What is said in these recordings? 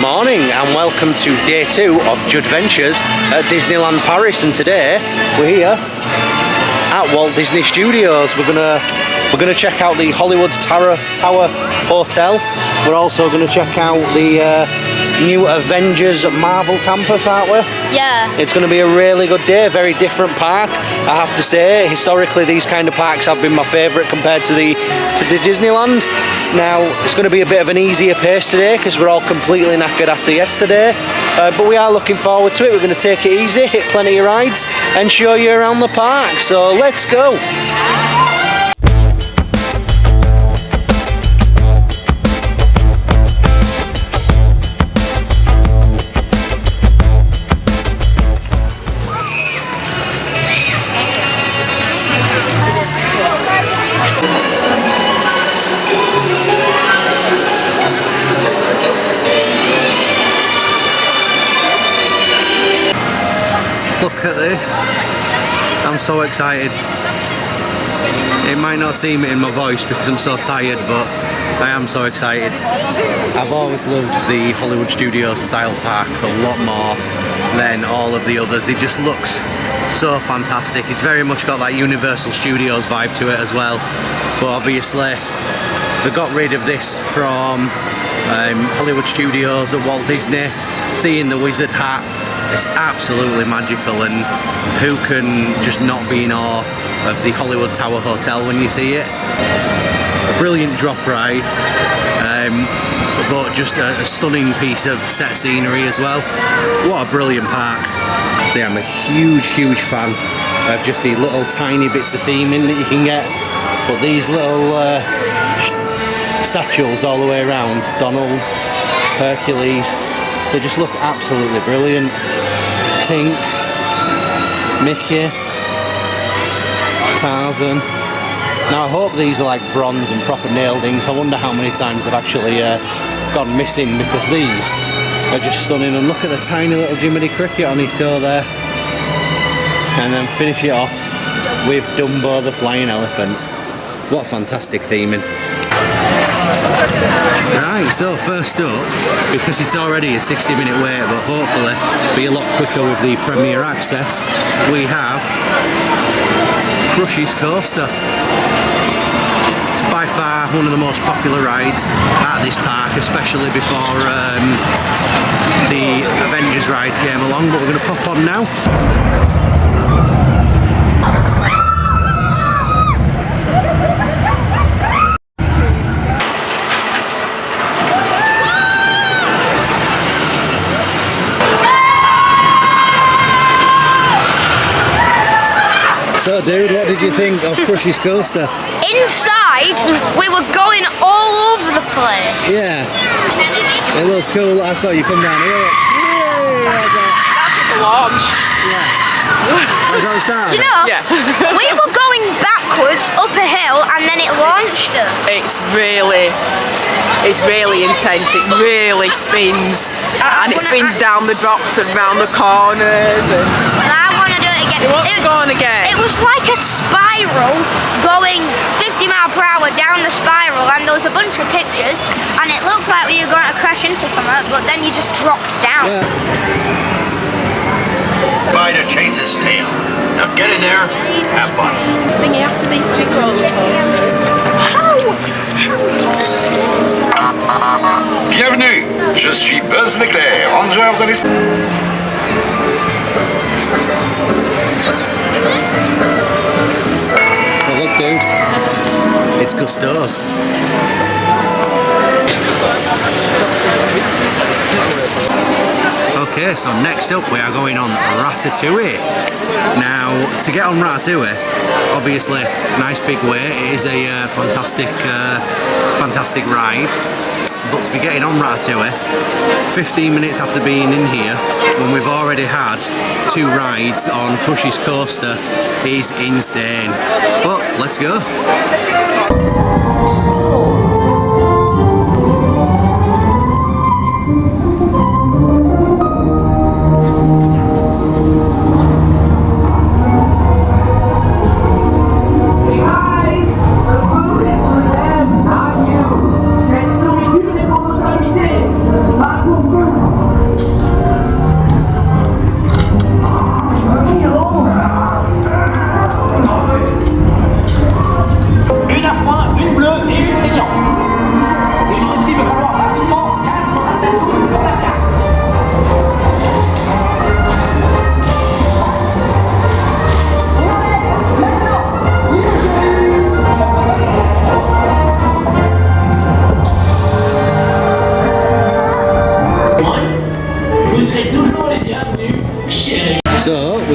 Morning and welcome to day 2 of Judventures at Disneyland Paris, and today we're here at Walt Disney Studios. We're gonna check out the Hollywood Tower Hotel. We're also gonna check out the new Avengers Marvel Campus, aren't we? Yeah. It's going to be a really good day, very different park. I have to say, historically these kind of parks have been my favourite compared to the Disneyland. Now, it's going to be a bit of an easier pace today because we're all completely knackered after yesterday. But we are looking forward to it. We're going to take it easy, hit plenty of rides and show you around the park. So let's go. Look at this. I'm so excited. It might not seem it in my voice because I'm so tired, but I am so excited. I've always loved the Hollywood Studios style park a lot more than all of the others. It just looks so fantastic. It's very much got that Universal Studios vibe to it as well. But obviously they got rid of this from Hollywood Studios at Walt Disney. Seeing the wizard hat, it's absolutely magical, and who can just not be in awe of the Hollywood Tower Hotel when you see it? A brilliant drop ride, but just a stunning piece of set scenery as well. What a brilliant park. See, I'm a huge fan of just the little tiny bits of theming that you can get, but these little statues all the way around, Donald, Hercules, they just look absolutely brilliant. Tink, Mickey, Tarzan. Now I hope these are like bronze and proper naildings. I wonder how many times they've actually gone missing, because these are just stunning. And look at the tiny little Jiminy Cricket on his toe there. And then finish it off with Dumbo the flying elephant. What fantastic theming. Right, so first up, because it's already a 60-minute wait, but hopefully be a lot quicker with the Premier Access, we have Crush's Coaster. By far one of the most popular rides at this park, especially before the Avengers ride came along, but we're going to pop on now. So dude, what did you think of Crush's Coaster? Inside, we were going all over the place. Yeah. It looks cool. I saw you come down here. Yay, how's that? That's just a launch. Yeah. Was that the start? You know, Yeah. we were going backwards up a hill and then it launched us. It's really intense. It really spins. And it spins down the drops and round the corners. And I want to do it again. You want to go on again? It was like a spiral going 50 miles per hour down the spiral, and there was a bunch of pictures and it looked like we were going to crash into something, but then you just dropped down. Yeah. Try to chase his tail. Now get in there, have fun. Thingy after these two roller coasters. Bienvenue, je suis Buzz l'éclair, ranger dans l'espace. Well, look dude, it's Gusto's. Okay, so next up we are going on Ratatouille. Now, to get on Ratatouille, obviously, nice big wait. It is a fantastic ride. But to be getting on Ratatouille 15 minutes after being in here, when we've already had 2 rides on Crush's Coaster, is insane. But let's go.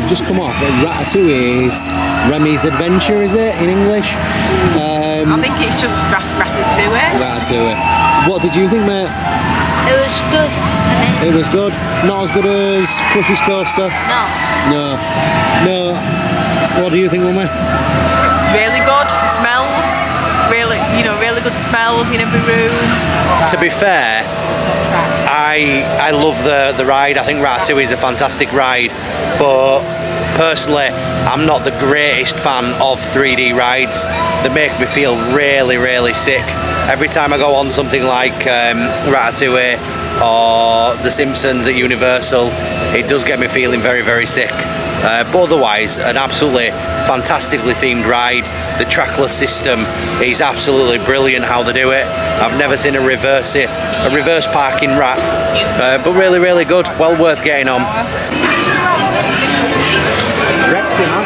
we've just come off Ratatouille's Remy's Adventure, is it, in English? I think it's just Ratatouille. Ratatouille. What did you think, mate? It was good. It was good. Not as good as Crush's Coaster? No. No. What do you think, Mummy? Really good. The smells. Really, really good smells in every room. To be fair, I love the ride. I think Ratatouille is a fantastic ride, but personally, I'm not the greatest fan of 3D rides. They make me feel really, really sick. Every time I go on something like Ratatouille or The Simpsons at Universal, it does get me feeling very, very sick. But otherwise, an absolutely fantastically themed ride. The trackless system is absolutely brilliant how they do it. I've never seen a reverse parking rat, but really, really good. Well worth getting on. It's Rexy, man.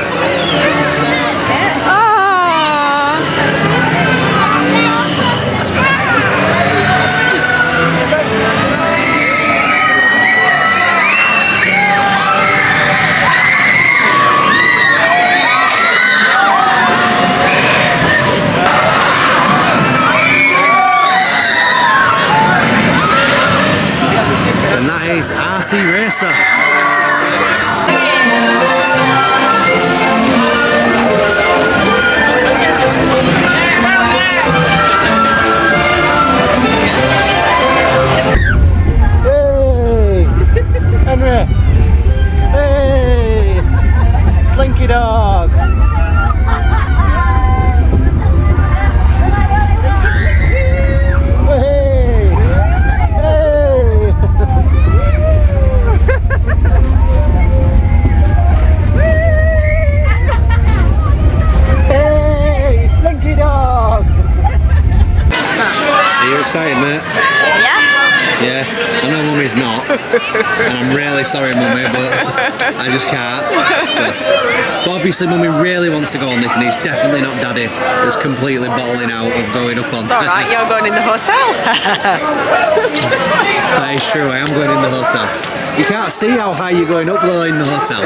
And that is RC Racer. Hey! Henry! Hey! Slinky Dog! Excited, mate? Yeah, I know Mummy's not, and I'm really sorry, Mummy, but I just can't. So. But obviously, Mummy really wants to go on this, and it's definitely not Daddy that's completely bawling out of going up on. It's all right, you're going in the hotel. That is true. I am going in the hotel. You can't see how high you're going up though in the hotel.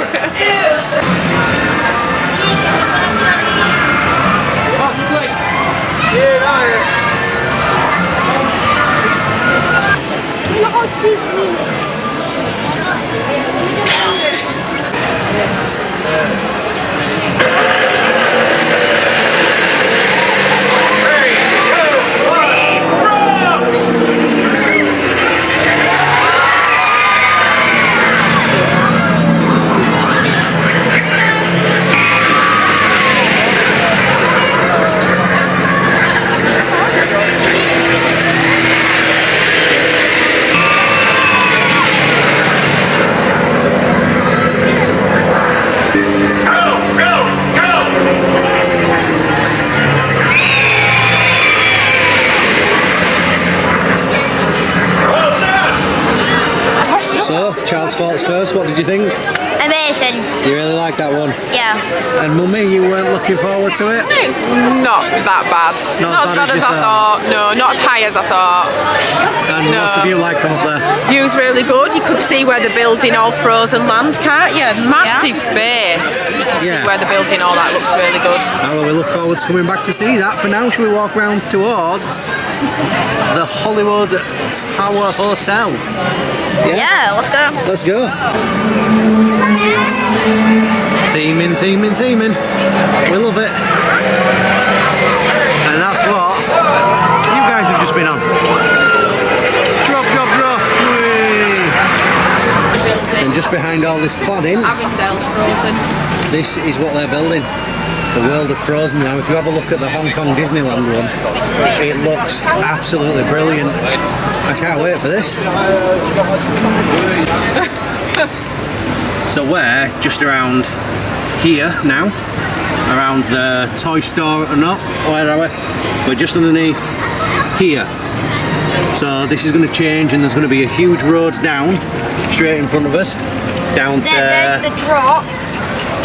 So, child's thoughts first, what did you think? Amazing. You really liked that one? Yeah. And Mummy, you weren't looking forward to it? It's not that bad. Not as bad as I thought. No, not as high as I thought. And what's the view like from up there? View's really good. You could see where they're building all frozen land, can't you? Massive space. You can see where they're building all that. Looks really good. Oh, well, we look forward to coming back to see that. For now, shall we walk round towards the Hollywood Tower Hotel? Yeah, let's go. Let's go. Theming, theming, theming. We love it. And that's what you guys have just been on. Drop, drop, drop. Whee. And just behind all this cladding, this is what they're building. The world of Frozen now. If you have a look at the Hong Kong Disneyland one, it looks absolutely brilliant. I can't wait for this. So we're just around here now, around the toy store or not. Where are we? We're just underneath here. So this is going to change and there's going to be a huge road down, straight in front of us, down to there's the drop.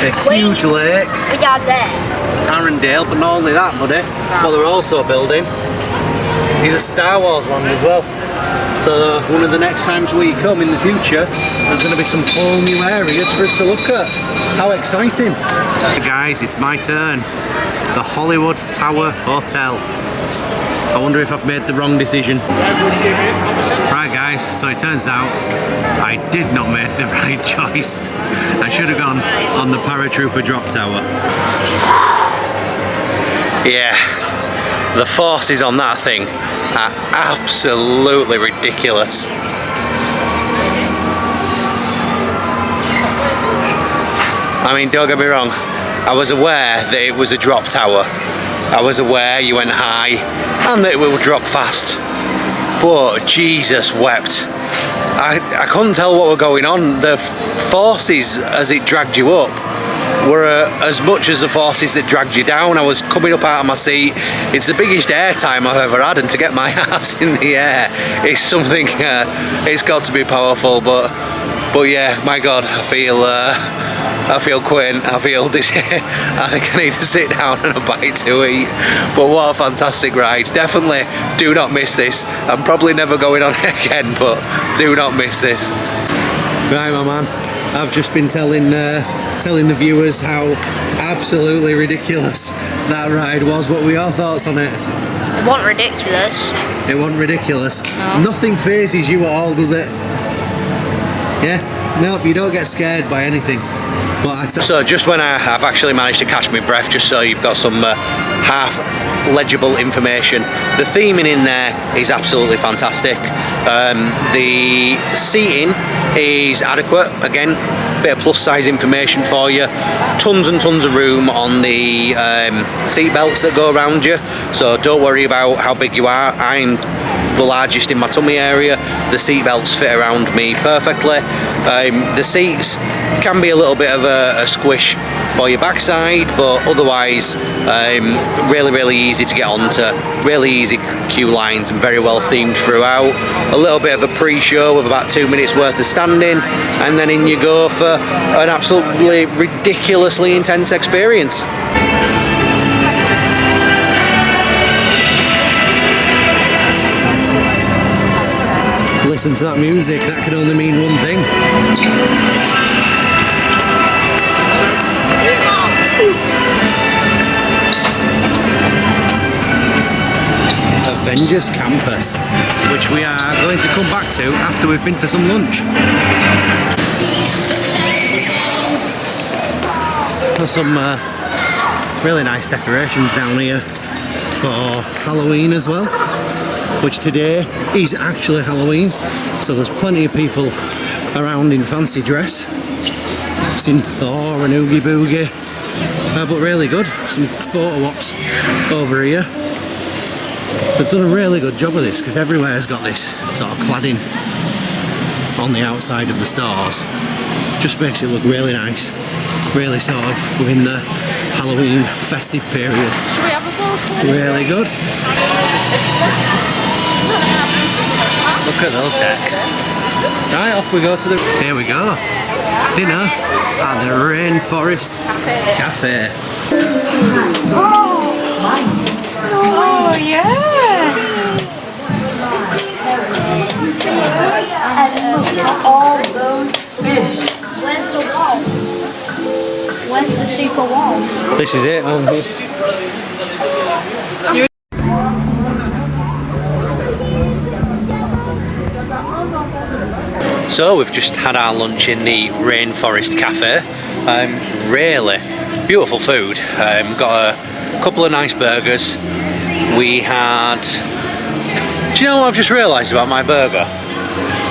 a huge lake. We are there. Arendelle, but not only that, buddy. What they're also building is a Star Wars land as well. So one of the next times we come in the future, there's going to be some whole new areas for us to look at. How exciting. Guys, it's my turn. The Hollywood Tower Hotel. I wonder if I've made the wrong decision. Right guys, so it turns out I did not make the right choice. I should have gone on the paratrooper drop tower. Yeah, the forces on that thing are absolutely ridiculous. I mean, don't get me wrong, I was aware that it was a drop tower. I was aware you went high and that it would drop fast. But Jesus wept. I couldn't tell what were going on. The forces as it dragged you up were as much as the forces that dragged you down. I was coming up out of my seat. It's the biggest air time I've ever had, and to get my ass in the air is something, it's got to be powerful, but yeah, my God, I feel quitting, I feel dizzy. I think I need to sit down and a bite to eat. But what a fantastic ride. Definitely do not miss this. I'm probably never going on it again, but do not miss this. Right, my man, I've just been telling the viewers how absolutely ridiculous that ride was. What were your thoughts on it? It wasn't ridiculous. It wasn't ridiculous? No. Nothing phases you at all, does it? Yeah? Nope, you don't get scared by anything. But so just when I've actually managed to catch my breath, just so you've got some half legible information, the theming in there is absolutely fantastic. The seating is adequate, again, bit of plus size information for you. Tons and tons of room on the seat belts that go around you, so don't worry about how big you are. I'm the largest in my tummy area. The seat belts fit around me perfectly. The seats can be a little bit of a squish for your backside, but otherwise really easy to get onto, really easy queue lines and very well themed throughout. A little bit of a pre-show with about 2 minutes worth of standing, and then in you go for an absolutely ridiculously intense experience. Listen to that music, that could only mean one thing. Avengers Campus, which we are going to come back to after we've been for some lunch. There's some really nice decorations down here for Halloween as well, which today is actually Halloween, so there's plenty of people around in fancy dress. I've seen Thor and Oogie Boogie, but really good. Some photo ops over here. They've done a really good job of this, because everywhere's got this sort of cladding on the outside of the stores. Just makes it look really nice, really sort of within the Halloween festive period. Should we have a photo? Really good. Look at those decks. Right, off we go to the... Here we go. Dinner at the Rainforest Cafe. Oh yeah. All those fish. Where's the wall? Where's the super wall? This is it. So we've just had our lunch in the Rainforest Cafe. Really beautiful food. Got a couple of nice burgers. We had... Do you know what I've just realised about my burger?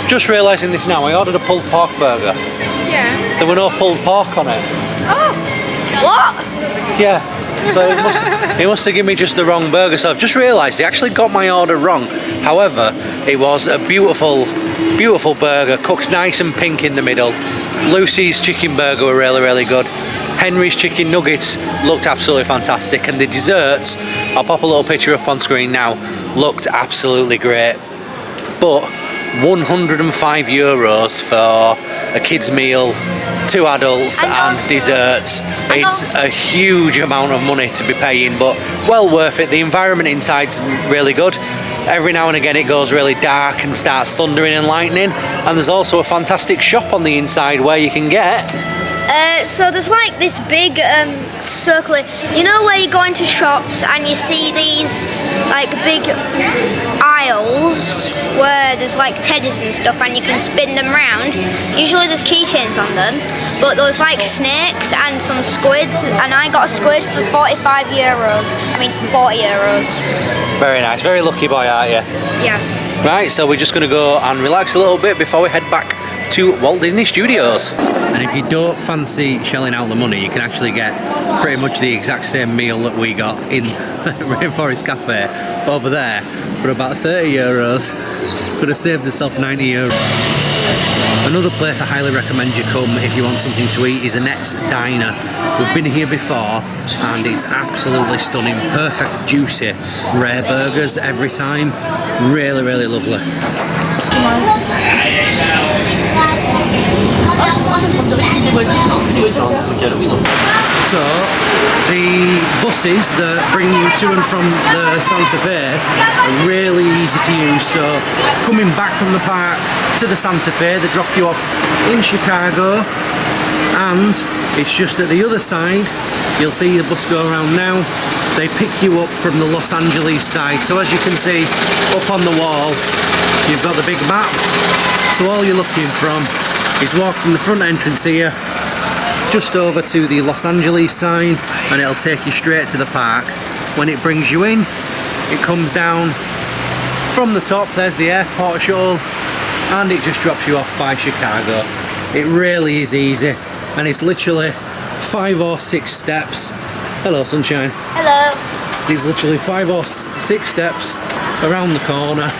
Just realising this now, I ordered a pulled pork burger. Yeah. There were no pulled pork on it. Oh, what? Yeah, so it must have given me just the wrong burger. So I've just realised they actually got my order wrong. However, it was a beautiful burger, cooked nice and pink in the middle. Lucy's chicken burger were really good. Henry's chicken nuggets looked absolutely fantastic, and the desserts, I'll pop a little picture up on screen now, looked absolutely great. But €105 for a kid's meal, 2 adults and desserts. It's a huge amount of money to be paying, but well worth it. The environment inside's really good. Every now and again it goes really dark and starts thundering and lightning, and there's also a fantastic shop on the inside where you can get... So there's like this big circle, you know where you go into shops and you see these like big aisles where there's like teddies and stuff and you can spin them round. Usually there's keychains on them, but there's like snakes and some squids, and I got a squid for 45 euros. I mean 40 euros. Very nice, very lucky boy, aren't you? Yeah. Right, so we're just going to go and relax a little bit before we head back to Walt Disney Studios. And if you don't fancy shelling out the money, you can actually get pretty much the exact same meal that we got in Rainforest Cafe over there for about 30 euros. Could have saved yourself 90 euros. Another place I highly recommend you come if you want something to eat is Annette's Diner. We've been here before and it's absolutely stunning. Perfect, juicy, rare burgers every time. Really, really lovely. So, the buses that bring you to and from the Santa Fe are really easy to use. So, coming back from the park to the Santa Fe, they drop you off in Chicago, and it's just at the other side. You'll see the bus go around now. They pick you up from the Los Angeles side. So as you can see up on the wall, you've got the big map. So all you're looking from is walk from the front entrance here just over to the Los Angeles sign, and it'll take you straight to the park. When it brings you in, it comes down from the top. There's the airport shuttle, and it just drops you off by Chicago. It really is easy, and it's literally 5 or 6 steps. Hello, sunshine. Hello. There's literally 5 or 6 steps around the corner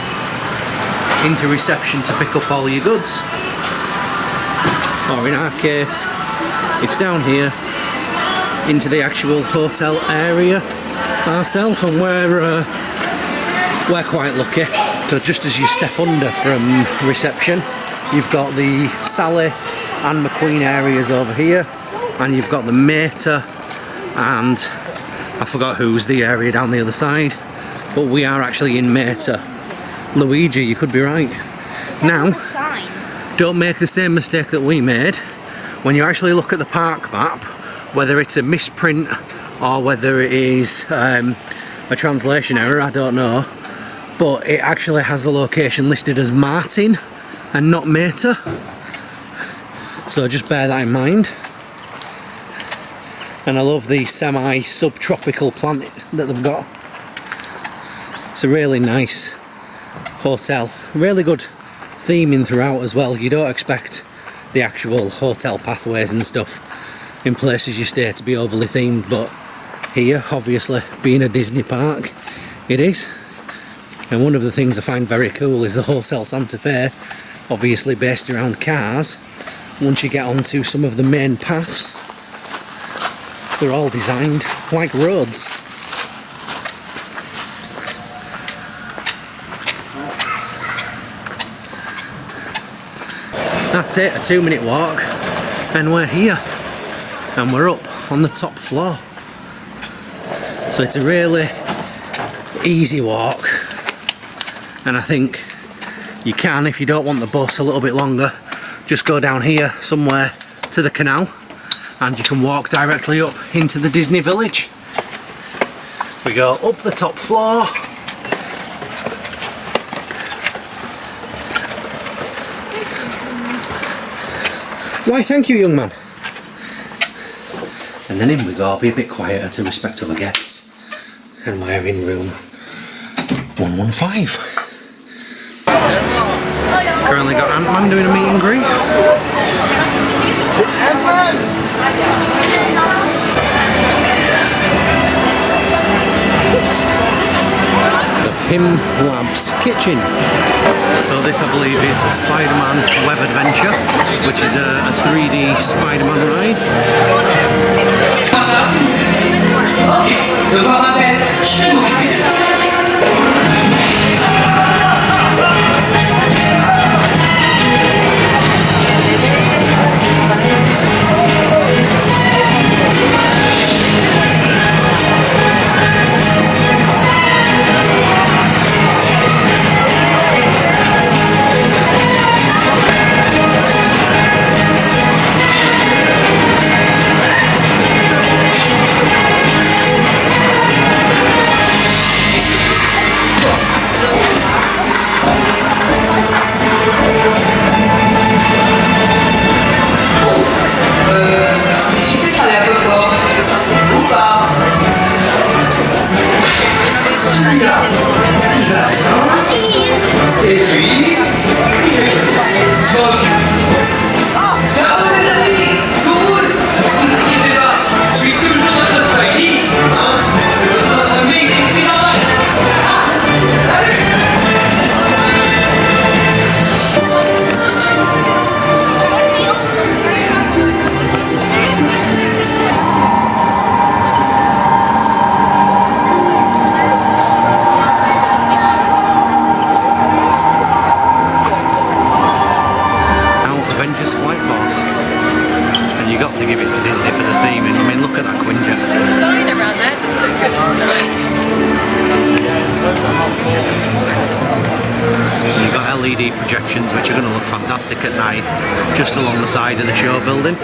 into reception to pick up all your goods. Or in our case, it's down here into the actual hotel area ourselves, and we're quite lucky. So just as you step under from reception, you've got the Sally and McQueen areas over here, and you've got the Mater, and I forgot who's the area down the other side, but we are actually in Mater. Luigi, you could be right. Now, don't make the same mistake that we made. When you actually look at the park map, whether it's a misprint or whether it is a translation error, I don't know, but it actually has the location listed as Martin and not Mater. So just bear that in mind. And I love the semi-subtropical plant that they've got. It's a really nice hotel, really good theming throughout as well. You don't expect the actual hotel pathways and stuff in places you stay to be overly themed, but here, obviously, being a Disney park, it is. And one of the things I find very cool is the Hotel Santa Fe, obviously based around cars. Once you get onto some of the main paths, they're all designed like roads. That's it, a 2-minute walk, and we're here, and we're up on the top floor. So it's a really easy walk, and I think you can, if you don't want the bus a little bit longer, just go down here somewhere to the canal, and you can walk directly up into the Disney Village. We go up the top floor. Why, thank you, young man. And then in we go, be a bit quieter to respect other guests. And we're in room 115. Currently got Ant-Man doing a meet and greet. The Pim Labs kitchen. So this, I believe, is a Spider-Man Web Adventure, which is a 3D Spider-Man ride. to give it to Disney for the theming. I mean, look at that Quinjet. The diner around there doesn't look good tonight. You've got LED projections which are going to look fantastic at night, just along the side of the show building.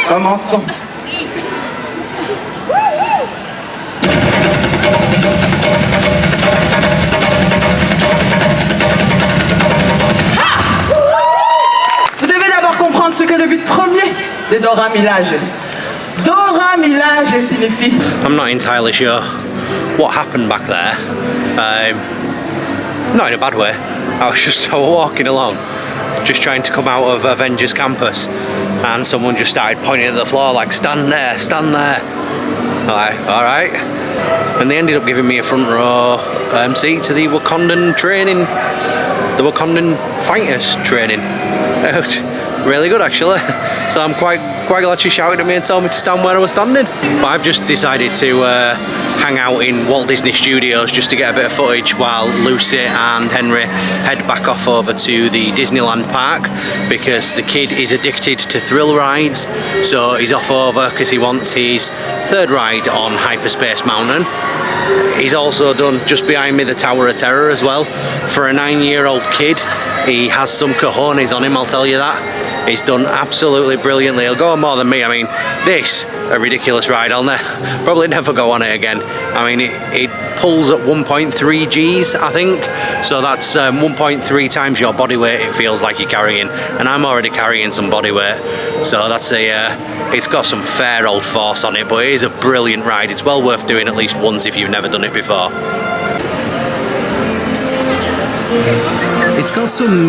Commençons. Vous devez d'abord comprendre ce qu'est le but premier de Dora Milaje. Dora Milaje signifie... I'm not entirely sure what happened back there. Not in a bad way. I was walking along, just trying to come out of Avengers Campus, and someone just started pointing at the floor like, stand there, stand there. Like, alright. And they ended up giving me a front row seat to the Wakandan training, the Wakandan fighters training. Really good actually. So I'm quite glad she shouted at me and told me to stand where I was standing. But I've just decided to hang out in Walt Disney Studios just to get a bit of footage while Lucy and Henry head back off over to the Disneyland Park, because the kid is addicted to thrill rides, so he's off over because he wants his third ride on Hyperspace Mountain. He's also done just behind me the Tower of Terror as well. For a 9-year-old kid, he has some cojones on him, I'll tell you that. He's done absolutely brilliantly. He'll go on more than me. I mean, this, a ridiculous ride. I'll probably never go on it again. I mean, it pulls at 1.3 Gs, I think. So that's 1.3 times your body weight it feels like you're carrying. And I'm already carrying some body weight. So that's it's got some fair old force on it, but it is a brilliant ride. It's well worth doing at least once if you've never done it before. It's got some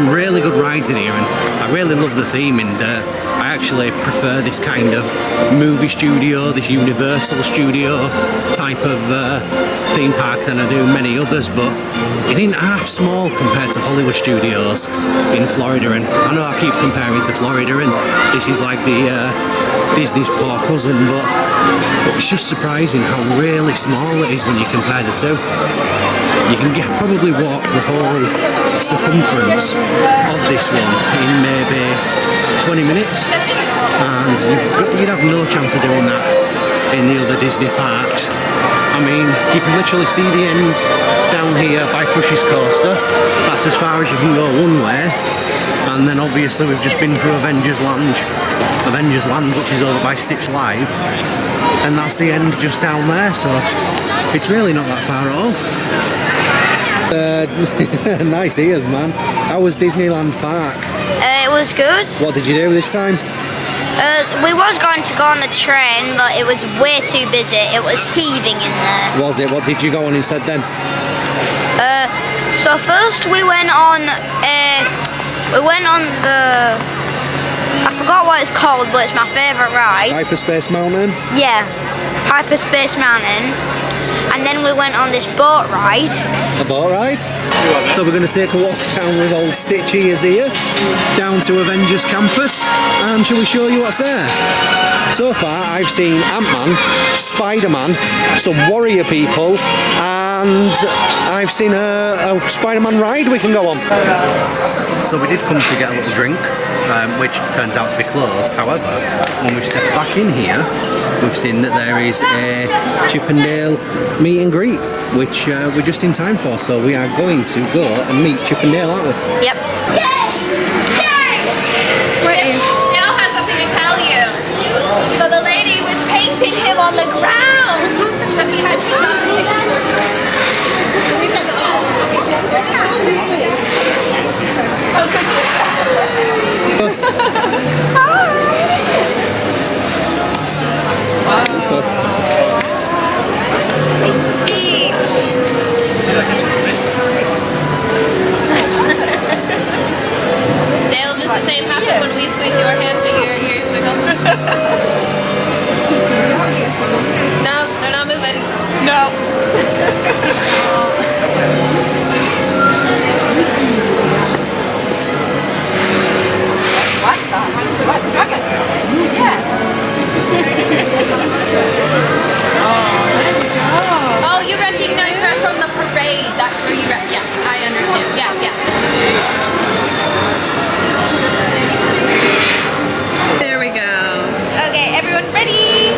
really good rides in here, and I really love the theming. I actually prefer this kind of movie studio, this Universal studio type of theme park than I do many others, but it ain't half small compared to Hollywood Studios in Florida. And I know I keep comparing to Florida, and this is like the Disney's poor cousin, but it's just surprising how really small it is when you compare the two. You can probably walk the whole circumference of this one in maybe 20 minutes, and you'd have no chance of doing that in the other Disney parks. I mean, you can literally see the end down here by Crush's Coaster. That's as far as you can go one way, and then obviously we've just been through Avengers Land, which is over by Stitch Live, and that's the end just down there, so it's really not that far at all. Nice ears, man. How was Disneyland Park? It was good. What did you do this time? We was going to go on the train, but it was way too busy. It was heaving in there. Was it? What did you go on instead then? So first we went on the, I forgot what it's called, but it's my favourite ride. Hyperspace Mountain? Yeah, Hyperspace Mountain. And then we went on this boat ride. A boat ride? So we're going to take a walk down with old Stitchy is here, down to Avengers Campus, and shall we show you what's there? So far I've seen Ant-Man, Spider-Man, some warrior people, and I've seen a Spider-Man ride we can go on. So we did come to get a little drink, which turns out to be closed. However, when we've stepped back in here, we've seen that there is a Chip and Dale meet and greet, which we're just in time for, so we are going to go and meet Chip and Dale, aren't we? Yep. Dale has something to tell you. So the lady was painting him on the ground, so he had to stop and take a picture. the same happen when we squeeze your hand so your ears wiggle? No, they're not moving. No. Oh, you recognize her from the parade. That's where you yeah, I understand. Yeah, yeah. There we go. Okay, everyone ready?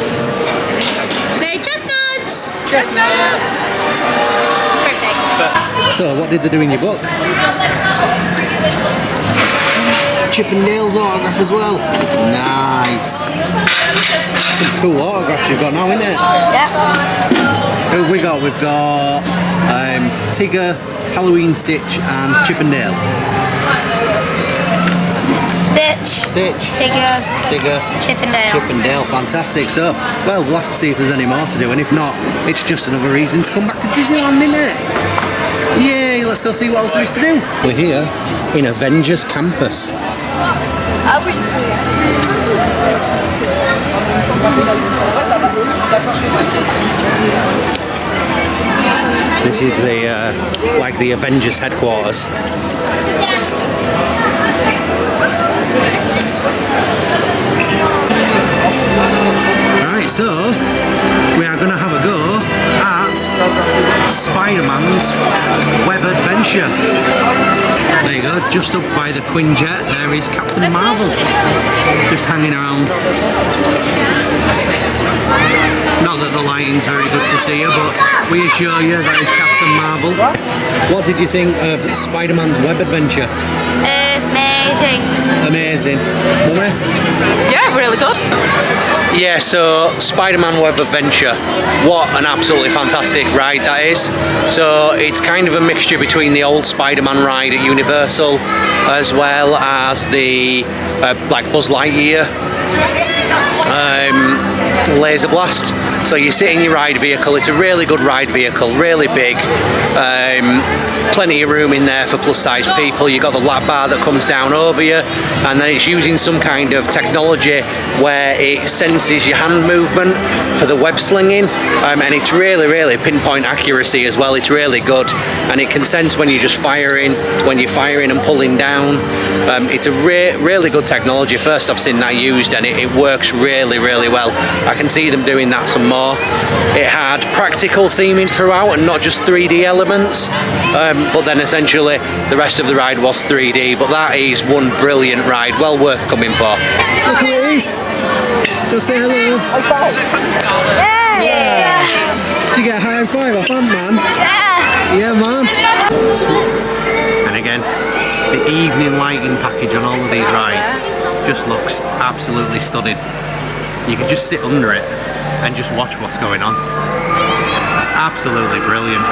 Say chestnuts! Chestnuts. Perfect. So, what did they do in your book? Chip and Dale's autograph as well. Nice. Some cool autographs you've got now, isn't it? Yep. Who have we got? We've got Tigger, Halloween Stitch, and Chip and Dale. Stitch, Tigger, Chip and Dale. Chip and Dale, fantastic. So, well, we'll have to see if there's any more to do, and if not, it's just another reason to come back to Disneyland, isn't it? Yay, let's go see what else there is to do. We're here in Avengers Campus. This is the like the Avengers headquarters. Right, so we are going to have a go at Spider-Man's Web Adventure. There you go, just up by the Quinjet, there is Captain Marvel, just hanging around. Not that the lighting's very good to see you, but we assure you that is Captain Marvel. What did you think of Spider-Man's Web Adventure? Amazing. Amazing. Mummy? Yeah, really good. Yeah, so Spider-Man Web Adventure, what an absolutely fantastic ride that is. So it's kind of a mixture between the old Spider-Man ride at Universal as well as the like Buzz Lightyear laser blast. So you sit in your ride vehicle, it's a really good ride vehicle, really big, plenty of room in there for plus size people. You've got the lap bar that comes down over you, and then it's using some kind of technology where it senses your hand movement for the web slinging, and it's really pinpoint accuracy as well. It's really good, and it can sense when you're just firing, when you're firing and pulling down. It's a really good technology. First I've seen that used, and it works really well. I can see them doing that some more. It had practical theming throughout and not just 3D elements, but then essentially the rest of the ride was 3D, but that is one brilliant ride, well worth coming for. Look who it is. Go say hello. Yeah. Did you get a high five off Ant-Man? Yeah man. And again, the evening lighting package on all of these rides just looks absolutely stunning. You can just sit under it and just watch what's going on. It's absolutely brilliant.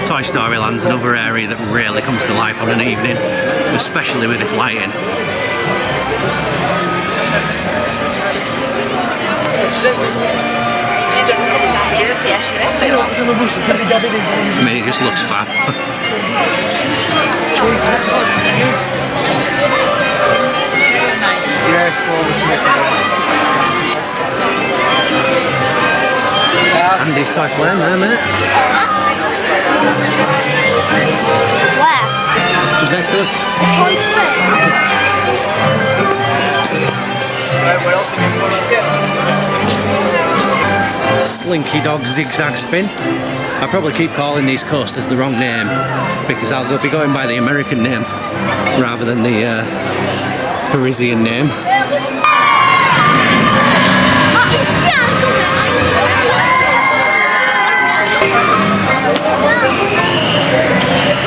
Toy Story Land's another area that really comes to life on an evening, especially with this lighting. I mean, it just looks fab. Andy's toy plane there, mate. Where? Just next to us. Slinky Dog Zigzag Spin. I probably keep calling these coasters the wrong name because I'll be going by the American name rather than the Parisian name.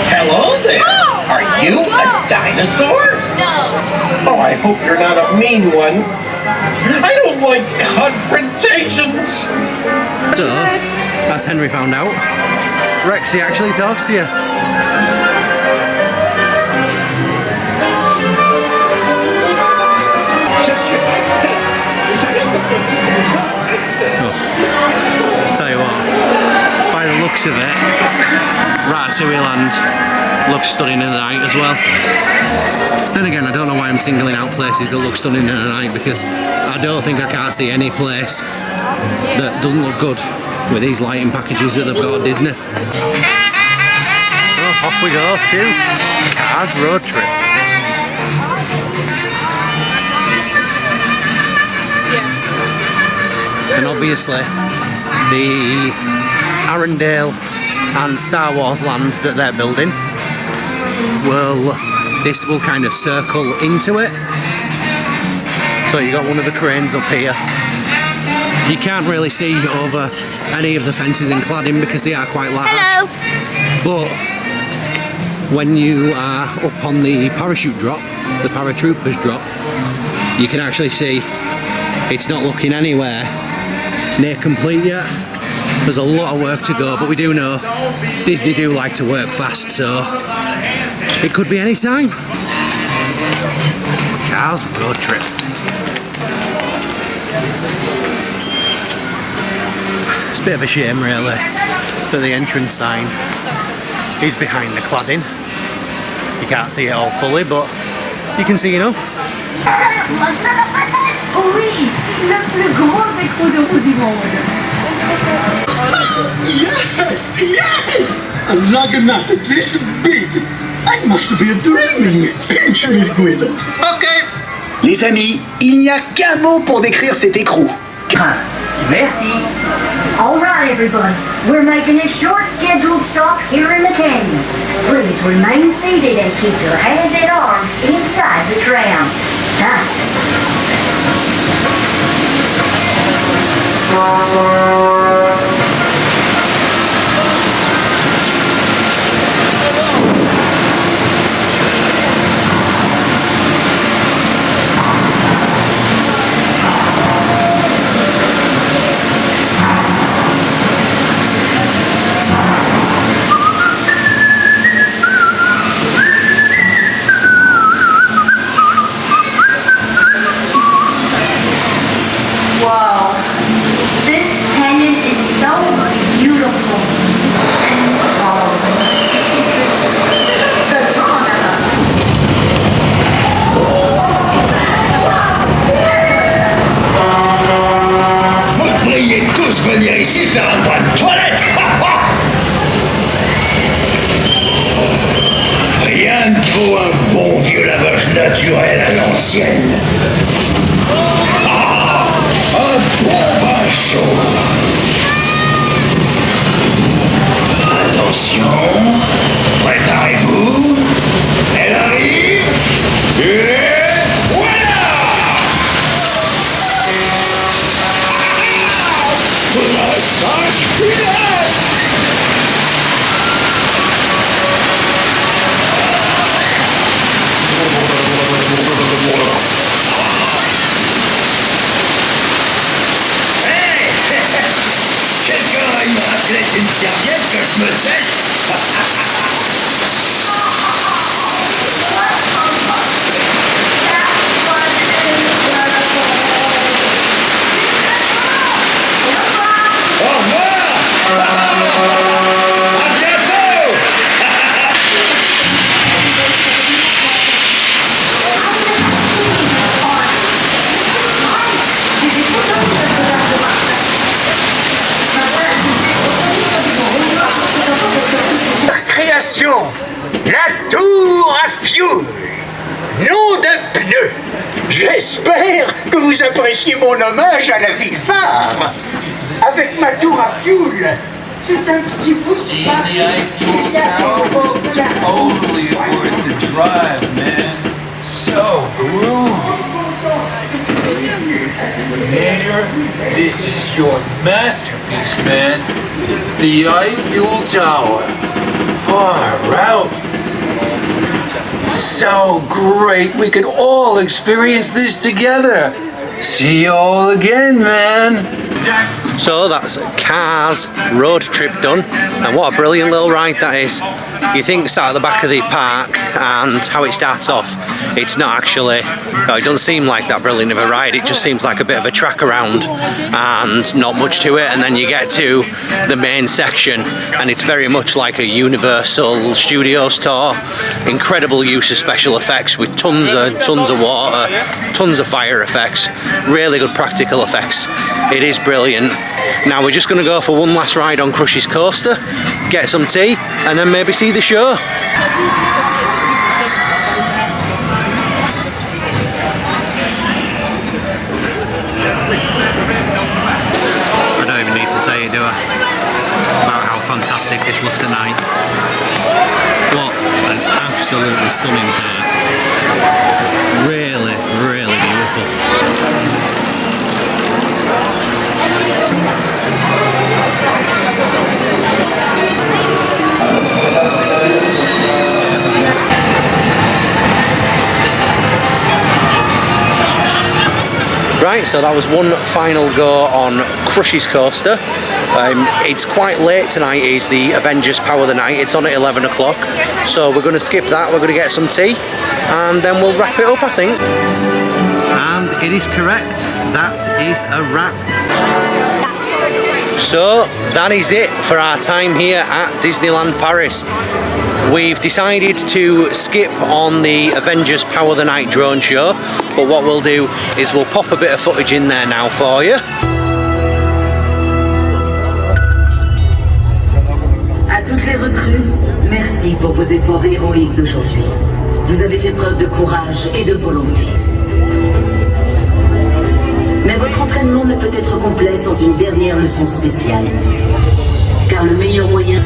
Hello there. Are you a dinosaur? No. Oh, I hope you're not a mean one. I don't like confrontations. So, as Henry found out, Rexy actually talks to you. looks of it, Ratatouille Land looks stunning in the night as well. Then again, I don't know why I'm singling out places that look stunning in the night, because I don't think I can't see any place that doesn't look good with these lighting packages that they've got at Disney. Oh, off we go to Cars Road Trip. And obviously the Arendelle and Star Wars land that they're building, this will kind of circle into it. So you got one of the cranes up here. You can't really see over any of the fences in cladding because they are quite large. Hello. But when you are up on the parachute drop, the paratroopers drop, you can actually see it's not looking anywhere near complete yet. There's a lot of work to go, but we do know Disney do like to work fast, so it could be any time. Cars Road Trip. It's a bit of a shame really that the entrance sign is behind the cladding. You can't see it all fully, but you can see enough. Oui, le plus gros écrou de roue du monde. Yes! A luggernaut this big! I must be dreaming! Pinch me, Guido! Ok. Les amis, il n'y a qu'un mot pour décrire cet écrou. Merci! Alright everybody, we're making a short scheduled stop here in the canyon. Please remain seated and keep your hands and arms inside the tram. Thanks. Wow, this canyon is so beautiful and Vous devriez tous venir ici faire un bras de toilette! Rien que pour un bon vieux lavage naturel à l'ancienne. Un bon bain chaud. Attention, préparez-vous. Elle arrive. Et voilà! Massage filaire. Quelqu'un va me rappeler une serviette que je me sèche. Au revoir. À bientôt. Création, la tour à fioul. Nom de pneu. J'espère que vous appréciez mon hommage à la ville phare. Avec ma tour à fioul, c'est un petit bout de papier. Totally worth the drive, man. So groovy. Mayor, this is your masterpiece, man. The Eiffel Tower. Far out. So great, we could all experience this together. See you all again, man. So that's Cars Road Trip done, and what a brilliant little ride that is. You think start at the back of the park and how it starts off It's not actually, it doesn't seem like that brilliant of a ride. It just seems like a bit of a track around and not much to it. And then you get to the main section and it's very much like a Universal Studios tour. Incredible use of special effects with tons of water, tons of fire effects, really good practical effects. It is brilliant. Now we're just going to go for one last ride on Crush's Coaster, get some tea, and then maybe see the show. I don't even need to say it, do I? About how fantastic this looks at night. What an absolutely stunning park. Really, really beautiful. Right, so that was one final go on Crush's Coaster. It's quite late tonight, is the Avengers Power of the Night. It's on at 11 o'clock, so we're going to skip that, we're going to get some tea, and then we'll wrap it up, I think. And it is correct, that is a wrap. So, that is it for our time here at Disneyland Paris. We've decided to skip on the Avengers Power of the Night drone show, but what we'll do is we'll pop a bit of footage in there now for you. À toutes les recrues, merci pour vos efforts héroïques d'aujourd'hui. Vous avez fait preuve de courage et de volonté. Mais votre entraînement ne peut être complet sans une dernière leçon spéciale. Car le meilleur moyen...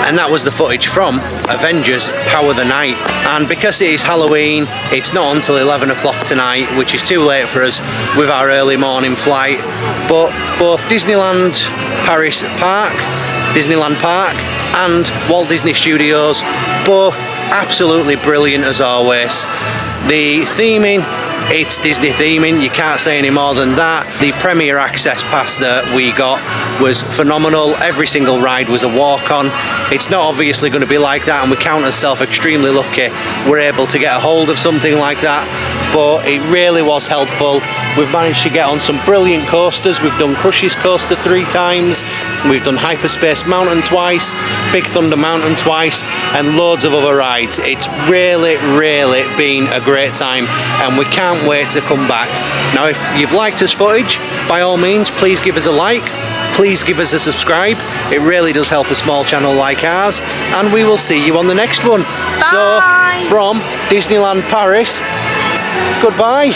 And that was the footage from Avengers Power of the Night. And because it is Halloween, it's not until 11 o'clock tonight, which is too late for us with our early morning flight. But both Disneyland Paris Park, Disneyland Park and Walt Disney Studios, both absolutely brilliant as always. The theming, it's Disney theming, you can't say any more than that. The Premier Access Pass that we got was phenomenal. Every single ride was a walk-on. It's not obviously going to be like that, and we count ourselves extremely lucky we're able to get a hold of something like that, but it really was helpful. We've managed to get on some brilliant coasters. We've done Crush's Coaster 3 times, we've done Hyperspace Mountain twice, Big Thunder Mountain twice, and loads of other rides. It's really, really been a great time, and we can't wait to come back. Now, if you've liked this footage, by all means, please give us a like. Please give us a subscribe. It really does help a small channel like ours, and we will see you on the next one. Bye. So, from Disneyland Paris, goodbye.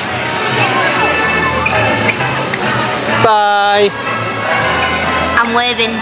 Bye. I'm waving.